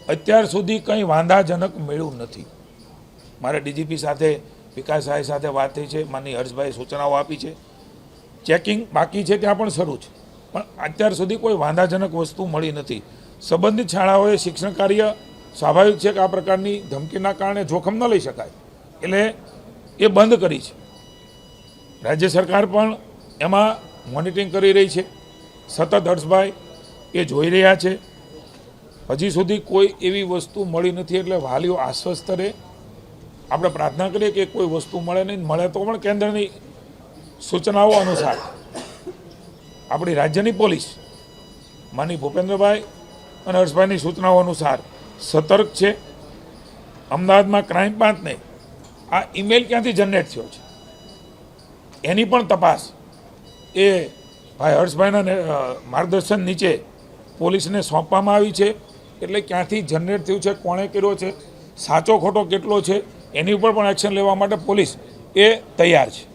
અત્યાર સુધી કંઈ વાંધાજનક મળ્યું નથી। મારે ડીજીપી સાથે વિકાસ સાહેબ સાથે વાત થઈ છે, માનનીય હર્ષભાઈ સૂચનાઓ આપી છે, ચેકિંગ બાકી છે, ત્યાં પણ શરૂ છે, પણ અત્યાર સુધી કોઈ વાંધાજનક વસ્તુ મળી નથી। સંબંધિત શાળાઓએ શિક્ષણ કાર્ય સ્વાભાવિક છે કે આ પ્રકારની ધમકીના કારણે જોખમ ન લઈ શકાય એટલે એ બંધ કરી છે। રાજ્ય સરકાર પણ એમાં મોનિટરિંગ કરી રહી છે, સતત હર્ષભાઈ એ જોઈ રહ્યા છે। હજી સુધી કોઈ એવી વસ્તુ મળી નથી એટલે વાલીઓ આશ્વસ્ત રહે। આપણે પ્રાર્થના કરીએ કે કોઈ વસ્તુ મળે નહીં, મળે તો પણ કેન્દ્રની સૂચનાઓ અનુસાર આપણી રાજ્યની પોલીસ માનનીય ભૂપેન્દ્રભાઈ અને હર્ષભાઈની સૂચનાઓ અનુસાર સતર્ક છે। અમદાવાદમાં ક્રાઇમ બ્રાન્ચને આ ઈમેલ ક્યાંથી જનરેટ થયો છે એની પણ તપાસ એ ભાઈ હર્ષભાઈના માર્ગદર્શન નીચે પોલીસને સોંપવામાં આવી છે। એટલે ક્યાંથી જનરેટ થયું છે, કોણે કર્યો છે, સાચો ખોટો કેટલો છે એની ઉપર પણ એક્શન લેવા માટે પોલીસ એ તૈયાર છે।